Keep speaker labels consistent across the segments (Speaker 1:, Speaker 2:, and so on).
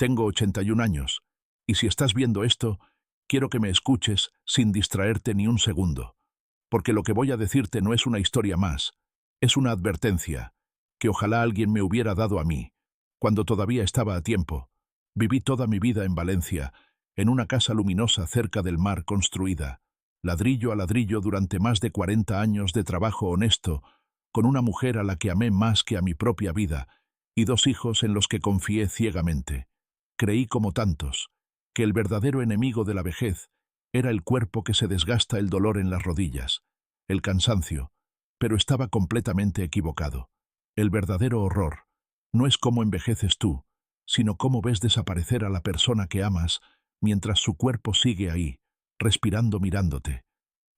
Speaker 1: Tengo 81 años, y si estás viendo esto, quiero que me escuches sin distraerte ni un segundo, porque lo que voy a decirte no es una historia más, es una advertencia, que ojalá alguien me hubiera dado a mí, cuando todavía estaba a tiempo. Viví toda mi vida en Valencia, en una casa luminosa cerca del mar construida, ladrillo a ladrillo durante más de 40 años de trabajo honesto, con una mujer a la que amé más que a mi propia vida, y 2 hijos en los que confié ciegamente. Creí como tantos, que el verdadero enemigo de la vejez era el cuerpo que se desgasta, el dolor en las rodillas, el cansancio, pero estaba completamente equivocado. El verdadero horror no es cómo envejeces tú, sino cómo ves desaparecer a la persona que amas mientras su cuerpo sigue ahí, respirando, mirándote.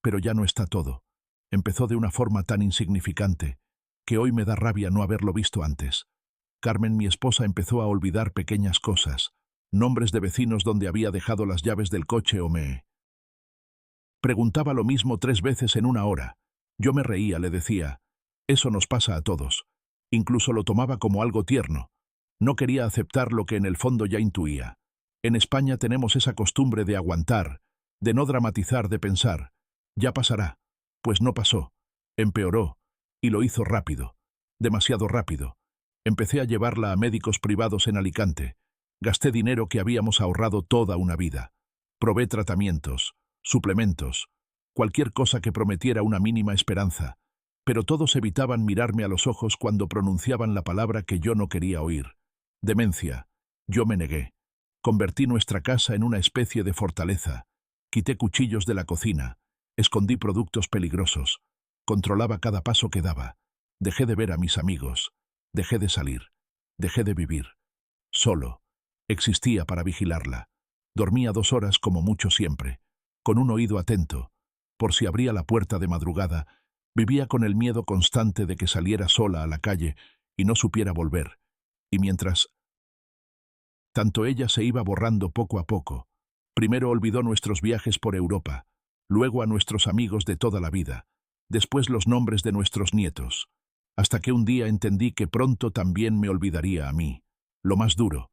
Speaker 1: Pero ya no está todo. Empezó de una forma tan insignificante que hoy me da rabia no haberlo visto antes. Carmen, mi esposa, empezó a olvidar pequeñas cosas, nombres de vecinos donde había dejado las llaves del coche, o me preguntaba lo mismo 3 veces en una hora. Yo me reía, le decía, eso nos pasa a todos. Incluso lo tomaba como algo tierno. No quería aceptar lo que en el fondo ya intuía. En España tenemos esa costumbre de aguantar, de no dramatizar, de pensar, ya pasará. Pues no pasó. Empeoró, y lo hizo rápido, demasiado rápido. Empecé a llevarla a médicos privados en Alicante. Gasté dinero que habíamos ahorrado toda una vida. Probé tratamientos, suplementos, cualquier cosa que prometiera una mínima esperanza, pero todos evitaban mirarme a los ojos cuando pronunciaban la palabra que yo no quería oír. Demencia. Yo me negué. Convertí nuestra casa en una especie de fortaleza. Quité cuchillos de la cocina. Escondí productos peligrosos. Controlaba cada paso que daba. Dejé de ver a mis amigos. Dejé de salir. Dejé de vivir. Solo. Existía para vigilarla. Dormía 2 horas como mucho siempre, con un oído atento. Por si abría la puerta de madrugada, vivía con el miedo constante de que saliera sola a la calle y no supiera volver. Y mientras tanto ella se iba borrando poco a poco. Primero olvidó nuestros viajes por Europa, luego a nuestros amigos de toda la vida, después los nombres de nuestros nietos, hasta que un día entendí que pronto también me olvidaría a mí. Lo más duro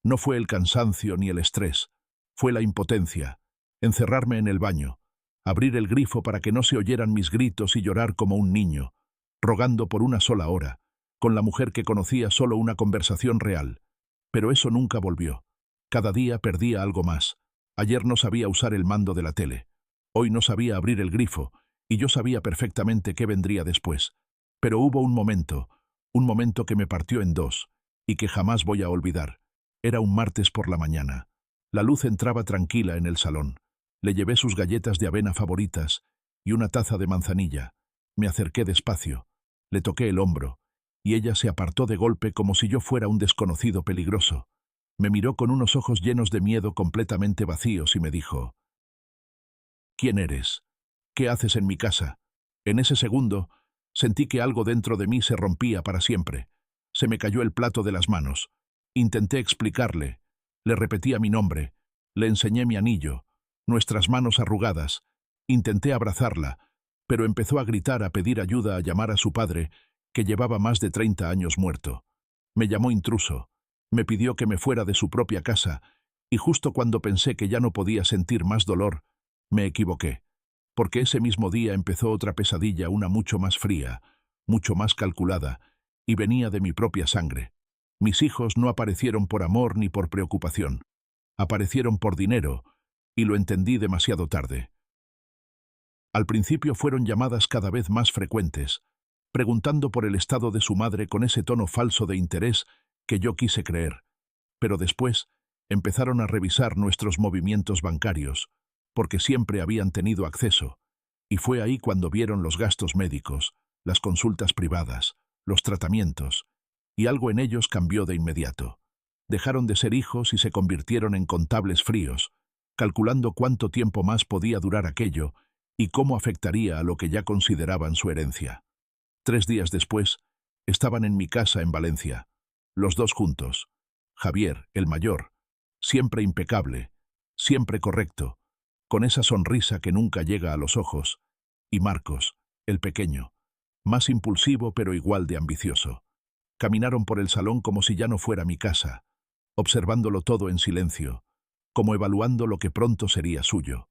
Speaker 1: no fue el cansancio ni el estrés, fue la impotencia, encerrarme en el baño, abrir el grifo para que no se oyeran mis gritos y llorar como un niño, rogando por una sola hora, con la mujer que conocía solo una conversación real. Pero eso nunca volvió. Cada día perdía algo más. Ayer no sabía usar el mando de la tele. Hoy no sabía abrir el grifo, y yo sabía perfectamente qué vendría después. Pero hubo un momento que me partió en 2, y que jamás voy a olvidar. Era un martes por la mañana. La luz entraba tranquila en el salón. Le llevé sus galletas de avena favoritas y una taza de manzanilla. Me acerqué despacio. Le toqué el hombro, y ella se apartó de golpe como si yo fuera un desconocido peligroso. Me miró con unos ojos llenos de miedo, completamente vacíos, y me dijo: ¿Quién eres? ¿Qué haces en mi casa? En ese segundo, sentí que algo dentro de mí se rompía para siempre. Se me cayó el plato de las manos. Intenté explicarle. Le repetía mi nombre. Le enseñé mi anillo, nuestras manos arrugadas. Intenté abrazarla, pero empezó a gritar, a pedir ayuda, a llamar a su padre, que llevaba más de 30 años muerto. Me llamó intruso. Me pidió que me fuera de su propia casa, y justo cuando pensé que ya no podía sentir más dolor, me equivoqué. Porque ese mismo día empezó otra pesadilla, una mucho más fría, mucho más calculada, y venía de mi propia sangre. Mis hijos no aparecieron por amor ni por preocupación. Aparecieron por dinero, y lo entendí demasiado tarde. Al principio fueron llamadas cada vez más frecuentes, preguntando por el estado de su madre con ese tono falso de interés que yo quise creer. Pero después empezaron a revisar nuestros movimientos bancarios, porque siempre habían tenido acceso, y fue ahí cuando vieron los gastos médicos, las consultas privadas, los tratamientos, y algo en ellos cambió de inmediato. Dejaron de ser hijos y se convirtieron en contables fríos, calculando cuánto tiempo más podía durar aquello y cómo afectaría a lo que ya consideraban su herencia. 3 días después, estaban en mi casa en Valencia, los 2 juntos. Javier, el mayor, siempre impecable, siempre correcto, con esa sonrisa que nunca llega a los ojos, y Marcos, el pequeño, más impulsivo pero igual de ambicioso. Caminaron por el salón como si ya no fuera mi casa. observándolo todo en silencio, como evaluando lo que pronto sería suyo.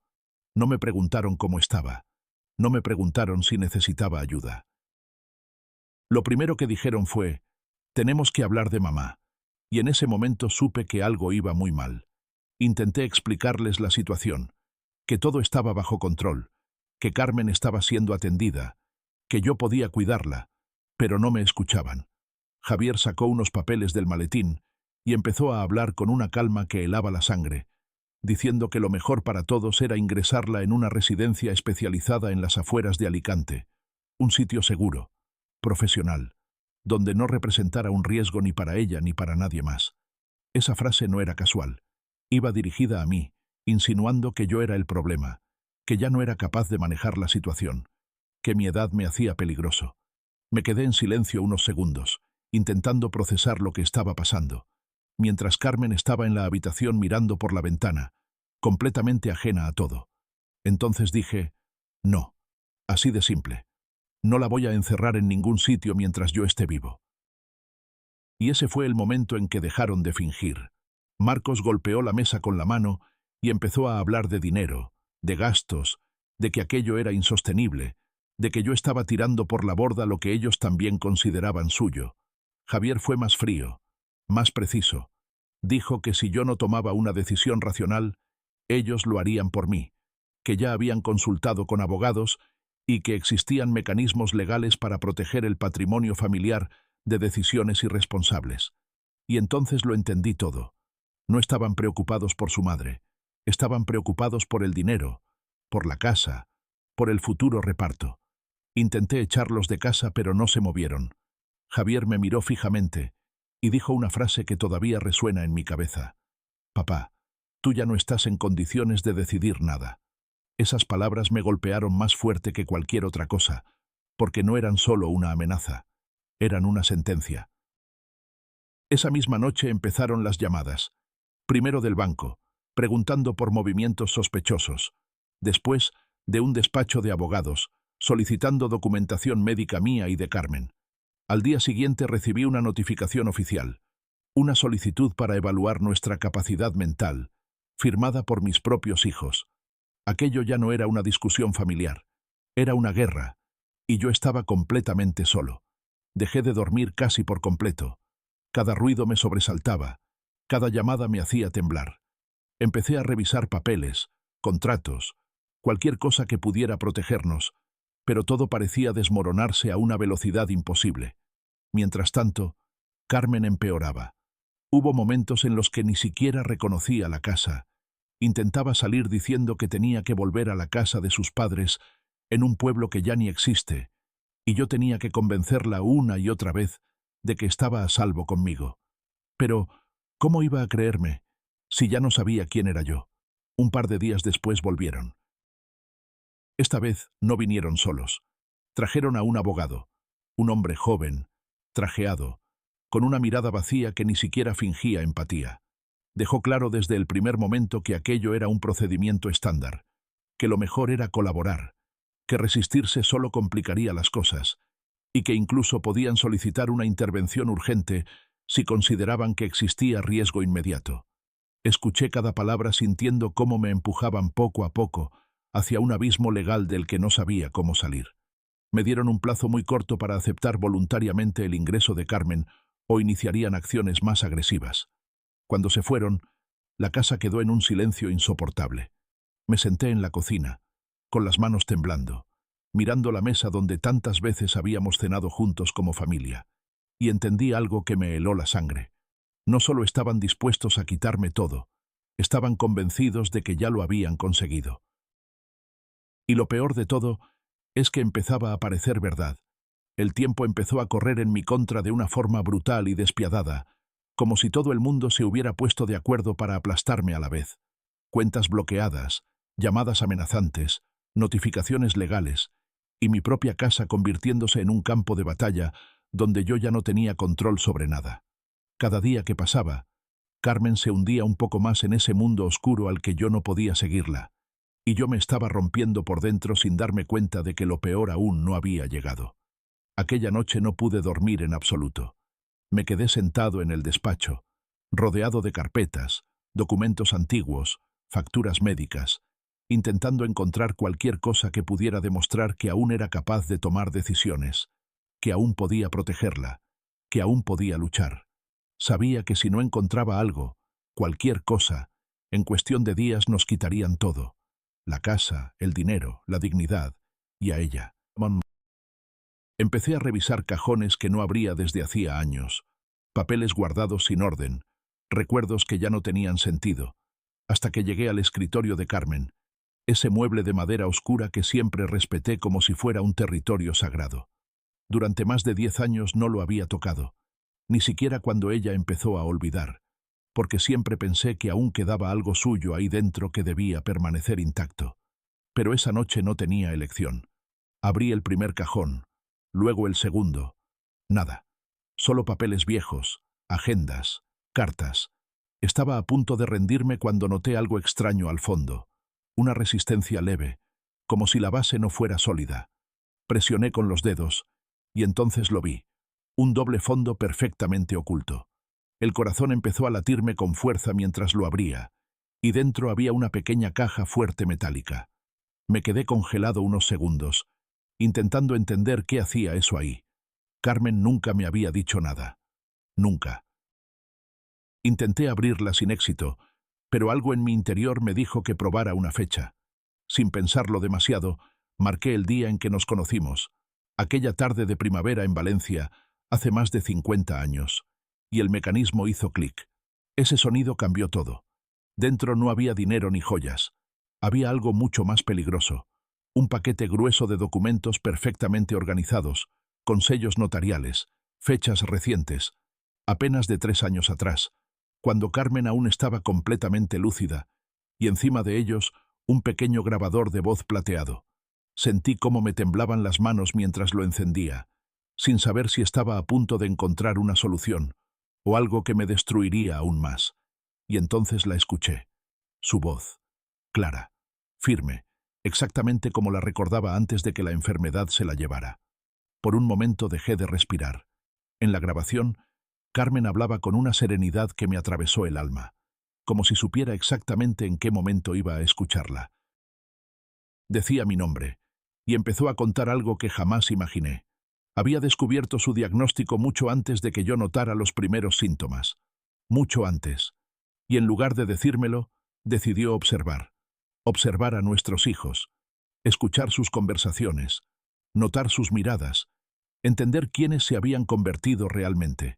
Speaker 1: No me preguntaron cómo estaba. No me preguntaron si necesitaba ayuda. Lo primero que dijeron fue: «Tenemos que hablar de mamá». Y en ese momento supe que algo iba muy mal. Intenté explicarles la situación, que todo estaba bajo control, que Carmen estaba siendo atendida, que yo podía cuidarla, pero no me escuchaban. Javier sacó unos papeles del maletín y empezó a hablar con una calma que helaba la sangre, diciendo que lo mejor para todos era ingresarla en una residencia especializada en las afueras de Alicante, un sitio seguro, profesional, donde no representara un riesgo ni para ella ni para nadie más. Esa frase no era casual. Iba dirigida a mí, insinuando que yo era el problema, que ya no era capaz de manejar la situación, que mi edad me hacía peligroso. Me quedé en silencio unos segundos, intentando procesar lo que estaba pasando, mientras Carmen estaba en la habitación mirando por la ventana, completamente ajena a todo. Entonces dije: «No, así de simple. No la voy a encerrar en ningún sitio mientras yo esté vivo». Y ese fue el momento en que dejaron de fingir. Marcos golpeó la mesa con la mano y empezó a hablar de dinero, de gastos, de que aquello era insostenible, de que yo estaba tirando por la borda lo que ellos también consideraban suyo. Javier fue más frío, más preciso. Dijo que si yo no tomaba una decisión racional, ellos lo harían por mí, que ya habían consultado con abogados y que existían mecanismos legales para proteger el patrimonio familiar de decisiones irresponsables. Y entonces lo entendí todo. No estaban preocupados por su madre, estaban preocupados por el dinero, por la casa, por el futuro reparto. Intenté echarlos de casa, pero no se movieron. Javier me miró fijamente y dijo una frase que todavía resuena en mi cabeza: «Papá, tú ya no estás en condiciones de decidir nada». Esas palabras me golpearon más fuerte que cualquier otra cosa, porque no eran solo una amenaza, eran una sentencia. Esa misma noche empezaron las llamadas. Primero del banco, preguntando por movimientos sospechosos. Después, de un despacho de abogados, solicitando documentación médica mía y de Carmen. Al día siguiente recibí una notificación oficial, una solicitud para evaluar nuestra capacidad mental, firmada por mis propios hijos. Aquello ya no era una discusión familiar, era una guerra, y yo estaba completamente solo. Dejé de dormir casi por completo. Cada ruido me sobresaltaba, cada llamada me hacía temblar. Empecé a revisar papeles, contratos, cualquier cosa que pudiera protegernos, pero todo parecía desmoronarse a una velocidad imposible. Mientras tanto, Carmen empeoraba. Hubo momentos en los que ni siquiera reconocía la casa. Intentaba salir diciendo que tenía que volver a la casa de sus padres en un pueblo que ya ni existe, y yo tenía que convencerla una y otra vez de que estaba a salvo conmigo. Pero, ¿cómo iba a creerme si ya no sabía quién era yo? Un par de días después volvieron. Esta vez no vinieron solos. Trajeron a un abogado, un hombre joven, trajeado, con una mirada vacía que ni siquiera fingía empatía. Dejó claro desde el primer momento que aquello era un procedimiento estándar, que lo mejor era colaborar, que resistirse solo complicaría las cosas, y que incluso podían solicitar una intervención urgente si consideraban que existía riesgo inmediato. Escuché cada palabra sintiendo cómo me empujaban poco a poco hacia un abismo legal del que no sabía cómo salir. Me dieron un plazo muy corto para aceptar voluntariamente el ingreso de Carmen o iniciarían acciones más agresivas. Cuando se fueron, la casa quedó en un silencio insoportable. Me senté en la cocina, con las manos temblando, mirando la mesa donde tantas veces habíamos cenado juntos como familia, y entendí algo que me heló la sangre. No solo estaban dispuestos a quitarme todo, estaban convencidos de que ya lo habían conseguido. Y lo peor de todo es que empezaba a parecer verdad. El tiempo empezó a correr en mi contra de una forma brutal y despiadada, como si todo el mundo se hubiera puesto de acuerdo para aplastarme a la vez. Cuentas bloqueadas, llamadas amenazantes, notificaciones legales, y mi propia casa convirtiéndose en un campo de batalla donde yo ya no tenía control sobre nada. Cada día que pasaba, Carmen se hundía un poco más en ese mundo oscuro al que yo no podía seguirla, y yo me estaba rompiendo por dentro sin darme cuenta de que lo peor aún no había llegado. Aquella noche no pude dormir en absoluto. Me quedé sentado en el despacho, rodeado de carpetas, documentos antiguos, facturas médicas, intentando encontrar cualquier cosa que pudiera demostrar que aún era capaz de tomar decisiones, que aún podía protegerla, que aún podía luchar. Sabía que si no encontraba algo, cualquier cosa, en cuestión de días nos quitarían todo: la casa, el dinero, la dignidad, y a ella. Empecé a revisar cajones que no abría desde hacía años, papeles guardados sin orden, recuerdos que ya no tenían sentido, hasta que llegué al escritorio de Carmen, ese mueble de madera oscura que siempre respeté como si fuera un territorio sagrado. Durante más de 10 años no lo había tocado, ni siquiera cuando ella empezó a olvidar, porque siempre pensé que aún quedaba algo suyo ahí dentro que debía permanecer intacto. Pero esa noche no tenía elección. Abrí el primer cajón, luego el segundo. Nada. Solo papeles viejos, agendas, cartas. Estaba a punto de rendirme cuando noté algo extraño al fondo. Una resistencia leve, como si la base no fuera sólida. Presioné con los dedos, y entonces lo vi. Un doble fondo perfectamente oculto. El corazón empezó a latirme con fuerza mientras lo abría, y dentro había una pequeña caja fuerte metálica. Me quedé congelado unos segundos, intentando entender qué hacía eso ahí. Carmen nunca me había dicho nada. Nunca. Intenté abrirla sin éxito, pero algo en mi interior me dijo que probara una fecha. Sin pensarlo demasiado, marqué el día en que nos conocimos, aquella tarde de primavera en Valencia, hace más de 50 años, y el mecanismo hizo clic. Ese sonido cambió todo. Dentro no había dinero ni joyas. Había algo mucho más peligroso. Un paquete grueso de documentos perfectamente organizados, con sellos notariales, fechas recientes, apenas de 3 años atrás, cuando Carmen aún estaba completamente lúcida, y encima de ellos un pequeño grabador de voz plateado. Sentí cómo me temblaban las manos mientras lo encendía, sin saber si estaba a punto de encontrar una solución, o algo que me destruiría aún más. Y entonces la escuché. Su voz, clara, firme, exactamente como la recordaba antes de que la enfermedad se la llevara. Por un momento dejé de respirar. En la grabación, Carmen hablaba con una serenidad que me atravesó el alma, como si supiera exactamente en qué momento iba a escucharla. Decía mi nombre, y empezó a contar algo que jamás imaginé. Había descubierto su diagnóstico mucho antes de que yo notara los primeros síntomas. Mucho antes. Y en lugar de decírmelo, decidió observar. Observar a nuestros hijos. Escuchar sus conversaciones. Notar sus miradas. Entender quiénes se habían convertido realmente.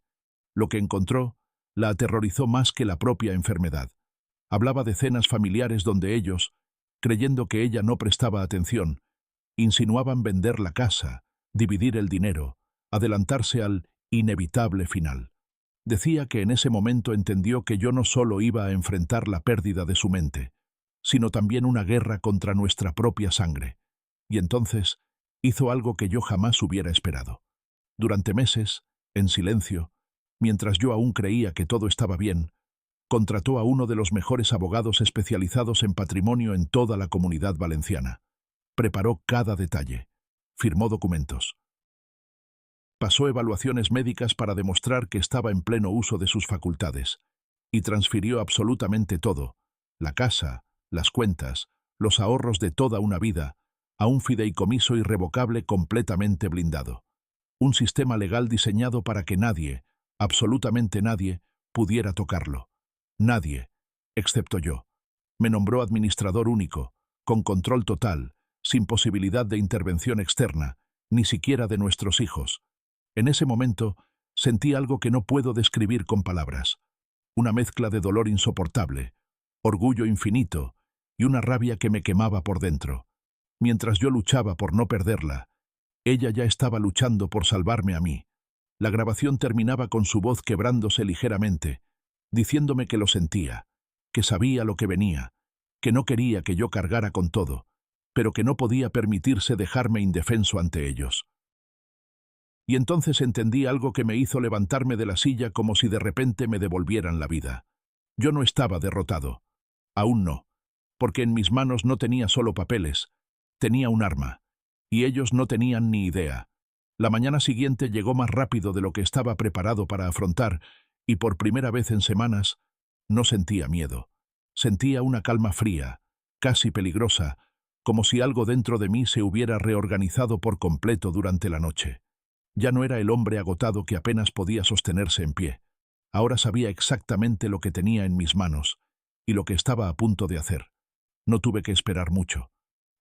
Speaker 1: Lo que encontró la aterrorizó más que la propia enfermedad. Hablaba de cenas familiares donde ellos, creyendo que ella no prestaba atención, insinuaban vender la casa, dividir el dinero, adelantarse al inevitable final. Decía que en ese momento entendió que yo no solo iba a enfrentar la pérdida de su mente, sino también una guerra contra nuestra propia sangre. Y entonces hizo algo que yo jamás hubiera esperado. Durante meses, en silencio, mientras yo aún creía que todo estaba bien, contrató a uno de los mejores abogados especializados en patrimonio en toda la Comunidad Valenciana. Preparó cada detalle. Firmó documentos. Pasó evaluaciones médicas para demostrar que estaba en pleno uso de sus facultades. Y transfirió absolutamente todo, la casa, las cuentas, los ahorros de toda una vida, a un fideicomiso irrevocable completamente blindado. Un sistema legal diseñado para que nadie, absolutamente nadie, pudiera tocarlo. Nadie, excepto yo. Me nombró administrador único, con control total, sin posibilidad de intervención externa, ni siquiera de nuestros hijos. En ese momento sentí algo que no puedo describir con palabras. Una mezcla de dolor insoportable, orgullo infinito y una rabia que me quemaba por dentro. Mientras yo luchaba por no perderla, ella ya estaba luchando por salvarme a mí. La grabación terminaba con su voz quebrándose ligeramente, diciéndome que lo sentía, que sabía lo que venía, que no quería que yo cargara con todo, pero que no podía permitirse dejarme indefenso ante ellos. Y entonces entendí algo que me hizo levantarme de la silla como si de repente me devolvieran la vida. Yo no estaba derrotado. Aún no. Porque en mis manos no tenía solo papeles, tenía un arma. Y ellos no tenían ni idea. La mañana siguiente llegó más rápido de lo que estaba preparado para afrontar, y por primera vez en semanas no sentía miedo. Sentía una calma fría, casi peligrosa, como si algo dentro de mí se hubiera reorganizado por completo durante la noche. Ya no era el hombre agotado que apenas podía sostenerse en pie. Ahora sabía exactamente lo que tenía en mis manos y lo que estaba a punto de hacer. No tuve que esperar mucho.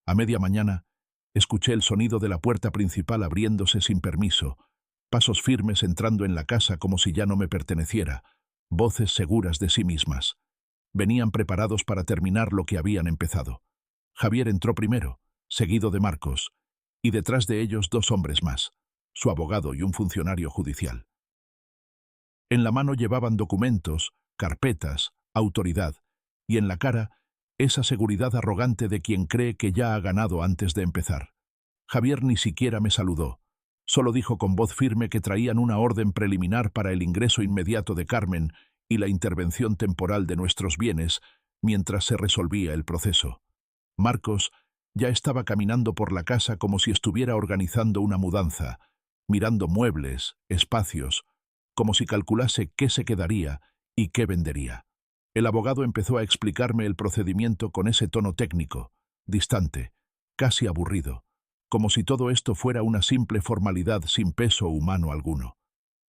Speaker 1: A media mañana, escuché el sonido de la puerta principal abriéndose sin permiso, pasos firmes entrando en la casa como si ya no me perteneciera, voces seguras de sí mismas. Venían preparados para terminar lo que habían empezado. Javier entró primero, seguido de Marcos, y detrás de ellos 2 hombres más, su abogado y un funcionario judicial. En la mano llevaban documentos, carpetas, autoridad, y en la cara, esa seguridad arrogante de quien cree que ya ha ganado antes de empezar. Javier ni siquiera me saludó. Solo dijo con voz firme que traían una orden preliminar para el ingreso inmediato de Carmen y la intervención temporal de nuestros bienes mientras se resolvía el proceso. Marcos ya estaba caminando por la casa como si estuviera organizando una mudanza, mirando muebles, espacios, como si calculase qué se quedaría y qué vendería. El abogado empezó a explicarme el procedimiento con ese tono técnico, distante, casi aburrido, como si todo esto fuera una simple formalidad sin peso humano alguno.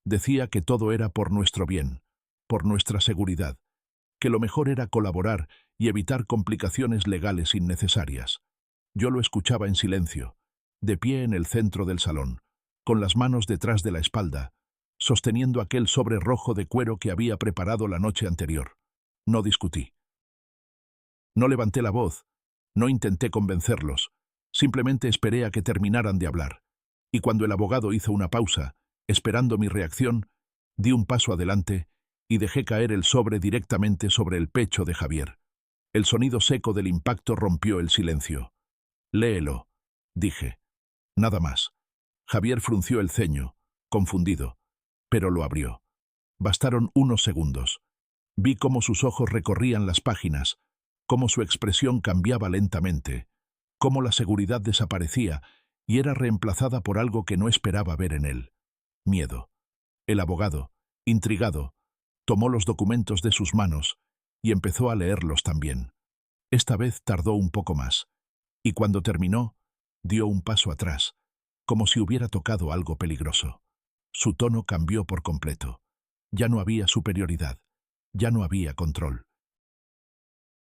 Speaker 1: Decía que todo era por nuestro bien, por nuestra seguridad, que lo mejor era colaborar y evitar complicaciones legales innecesarias. Yo lo escuchaba en silencio, de pie en el centro del salón, con las manos detrás de la espalda, sosteniendo aquel sobre rojo de cuero que había preparado la noche anterior. No discutí. No levanté la voz, no intenté convencerlos, simplemente esperé a que terminaran de hablar, y cuando el abogado hizo una pausa, esperando mi reacción, di un paso adelante y dejé caer el sobre directamente sobre el pecho de Javier. El sonido seco del impacto rompió el silencio. «Léelo», dije. Nada más. Javier frunció el ceño, confundido, pero lo abrió. Bastaron unos segundos. Vi cómo sus ojos recorrían las páginas, cómo su expresión cambiaba lentamente, cómo la seguridad desaparecía y era reemplazada por algo que no esperaba ver en él. Miedo. El abogado, intrigado, tomó los documentos de sus manos y empezó a leerlos también. Esta vez tardó un poco más, y cuando terminó, dio un paso atrás, como si hubiera tocado algo peligroso. Su tono cambió por completo. Ya no había superioridad, ya no había control.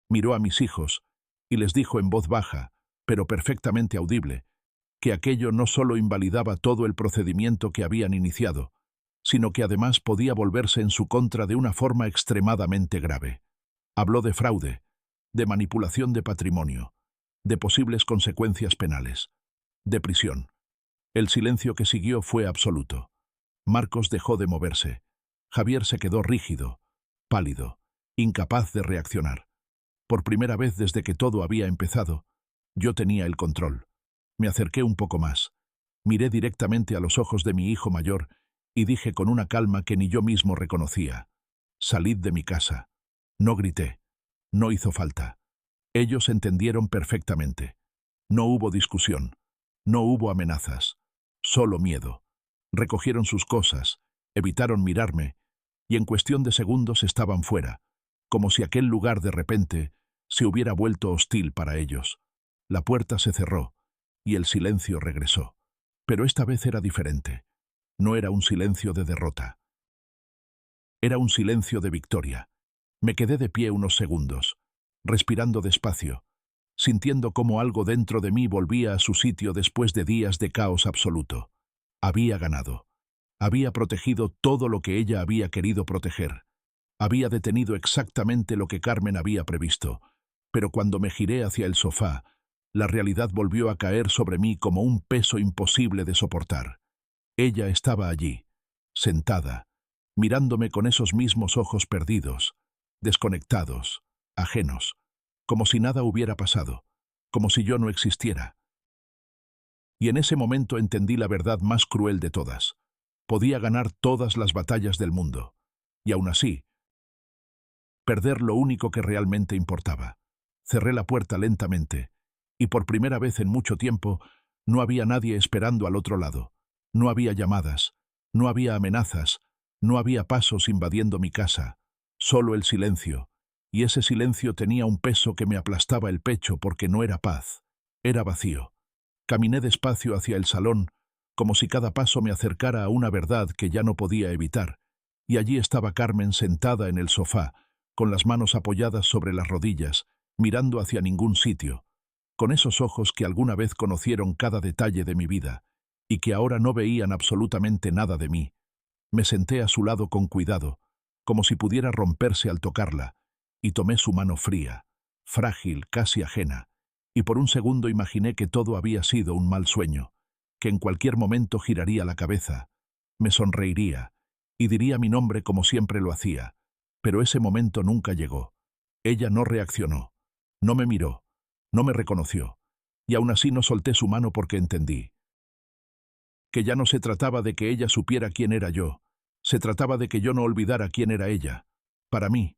Speaker 1: Miró a mis hijos y les dijo en voz baja, pero perfectamente audible, que aquello no solo invalidaba todo el procedimiento que habían iniciado, sino que además podía volverse en su contra de una forma extremadamente grave. Habló de fraude, de manipulación de patrimonio, de posibles consecuencias penales, de prisión. El silencio que siguió fue absoluto. Marcos dejó de moverse. Javier se quedó rígido, pálido, incapaz de reaccionar. Por primera vez desde que todo había empezado, yo tenía el control. Me acerqué un poco más. Miré directamente a los ojos de mi hijo mayor y dije con una calma que ni yo mismo reconocía: «Salid de mi casa». No grité. No hizo falta. Ellos entendieron perfectamente. No hubo discusión. No hubo amenazas. Solo miedo. Recogieron sus cosas, evitaron mirarme, y en cuestión de segundos estaban fuera, como si aquel lugar de repente se hubiera vuelto hostil para ellos. La puerta se cerró, y el silencio regresó. Pero esta vez era diferente. No era un silencio de derrota. Era un silencio de victoria. Me quedé de pie unos segundos, respirando despacio, sintiendo cómo algo dentro de mí volvía a su sitio después de días de caos absoluto. Había ganado. Había protegido todo lo que ella había querido proteger. Había detenido exactamente lo que Carmen había previsto. Pero cuando me giré hacia el sofá, la realidad volvió a caer sobre mí como un peso imposible de soportar. Ella estaba allí, sentada, mirándome con esos mismos ojos perdidos, desconectados, ajenos, como si nada hubiera pasado, como si yo no existiera. Y en ese momento entendí la verdad más cruel de todas. Podía ganar todas las batallas del mundo, y aún así, perder lo único que realmente importaba. Cerré la puerta lentamente, y por primera vez en mucho tiempo no había nadie esperando al otro lado. No había llamadas, no había amenazas, No había pasos invadiendo mi casa, solo el silencio, y ese silencio tenía un peso que me aplastaba el pecho porque no era paz, era vacío. Caminé despacio hacia el salón, como si cada paso me acercara a una verdad que ya no podía evitar, y allí estaba Carmen sentada en el sofá, con las manos apoyadas sobre las rodillas, mirando hacia ningún sitio, con esos ojos que alguna vez conocieron cada detalle de mi vida, y que ahora no veían absolutamente nada de mí. Me senté a su lado con cuidado, como si pudiera romperse al tocarla, y tomé su mano fría, frágil, casi ajena, y por un segundo imaginé que todo había sido un mal sueño, que en cualquier momento giraría la cabeza, me sonreiría, y diría mi nombre como siempre lo hacía, pero ese momento nunca llegó. Ella no reaccionó, no me miró, no me reconoció, y aún así no solté su mano porque entendí que ya no se trataba de que ella supiera quién era yo, se trataba de que yo no olvidara quién era ella. Para mí,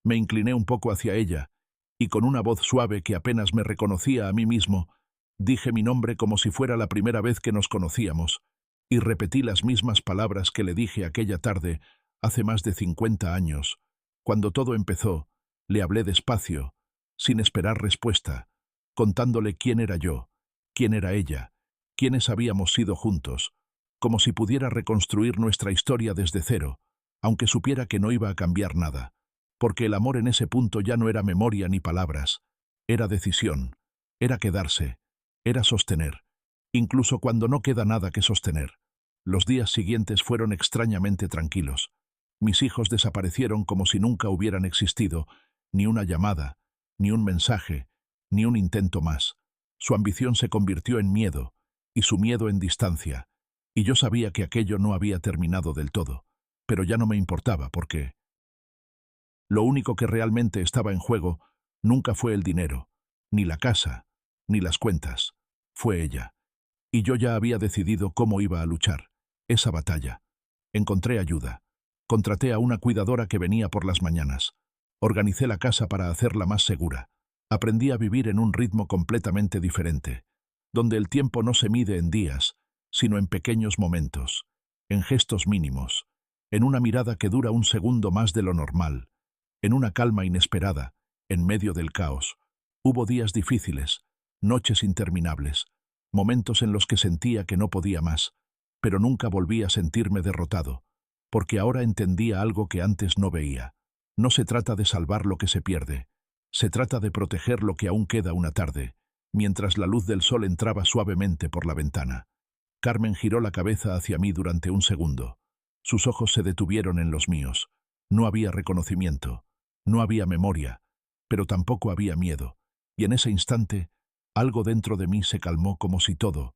Speaker 1: me incliné un poco hacia ella, y con una voz suave que apenas me reconocía a mí mismo, dije mi nombre como si fuera la primera vez que nos conocíamos, y repetí las mismas palabras que le dije aquella tarde, hace más de 50 años. Cuando todo empezó, le hablé despacio, sin esperar respuesta, contándole quién era yo, quién era ella, quiénes habíamos sido juntos, como si pudiera reconstruir nuestra historia desde cero, aunque supiera que no iba a cambiar nada, porque el amor en ese punto ya no era memoria ni palabras, era decisión, era quedarse, era sostener, incluso cuando no queda nada que sostener. Los días siguientes fueron extrañamente tranquilos. Mis hijos desaparecieron como si nunca hubieran existido, ni una llamada, ni un mensaje, ni un intento más. Su ambición se convirtió en miedo, y su miedo en distancia, y yo sabía que aquello no había terminado del todo, pero ya no me importaba porque lo único que realmente estaba en juego nunca fue el dinero, ni la casa, ni las cuentas, fue ella. Y yo ya había decidido cómo iba a luchar esa batalla. Encontré ayuda. Contraté a una cuidadora que venía por las mañanas. Organicé la casa para hacerla más segura. Aprendí a vivir en un ritmo completamente diferente, donde el tiempo no se mide en días, sino en pequeños momentos, en gestos mínimos, en una mirada que dura un segundo más de lo normal, en una calma inesperada, en medio del caos. Hubo días difíciles, noches interminables, momentos en los que sentía que no podía más, pero nunca volví a sentirme derrotado, porque ahora entendía algo que antes no veía. No se trata de salvar lo que se pierde, se trata de proteger lo que aún queda una tarde, mientras la luz del sol entraba suavemente por la ventana. Carmen giró la cabeza hacia mí durante un segundo. Sus ojos se detuvieron en los míos. No había reconocimiento, no había memoria, pero tampoco había miedo, y en ese instante, algo dentro de mí se calmó como si todo,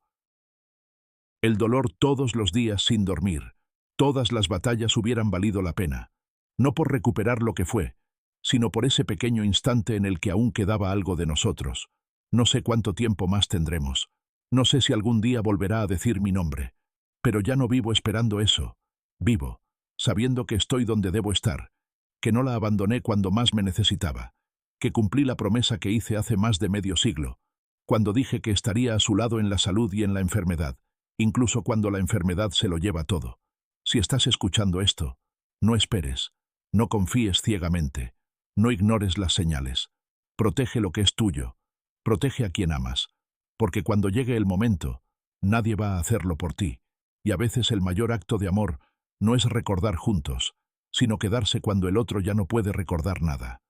Speaker 1: el dolor todos los días sin dormir, todas las batallas hubieran valido la pena, no por recuperar lo que fue, sino por ese pequeño instante en el que aún quedaba algo de nosotros. No sé cuánto tiempo más tendremos, no sé si algún día volverá a decir mi nombre, pero ya no vivo esperando eso, vivo, sabiendo que estoy donde debo estar, que no la abandoné cuando más me necesitaba, que cumplí la promesa que hice hace más de medio siglo, cuando dije que estaría a su lado en la salud y en la enfermedad, incluso cuando la enfermedad se lo lleva todo. Si estás escuchando esto, no esperes, no confíes ciegamente, no ignores las señales. Protege lo que es tuyo, protege a quien amas, porque cuando llegue el momento, nadie va a hacerlo por ti, y a veces el mayor acto de amor no es recordar juntos, sino quedarse cuando el otro ya no puede recordar nada.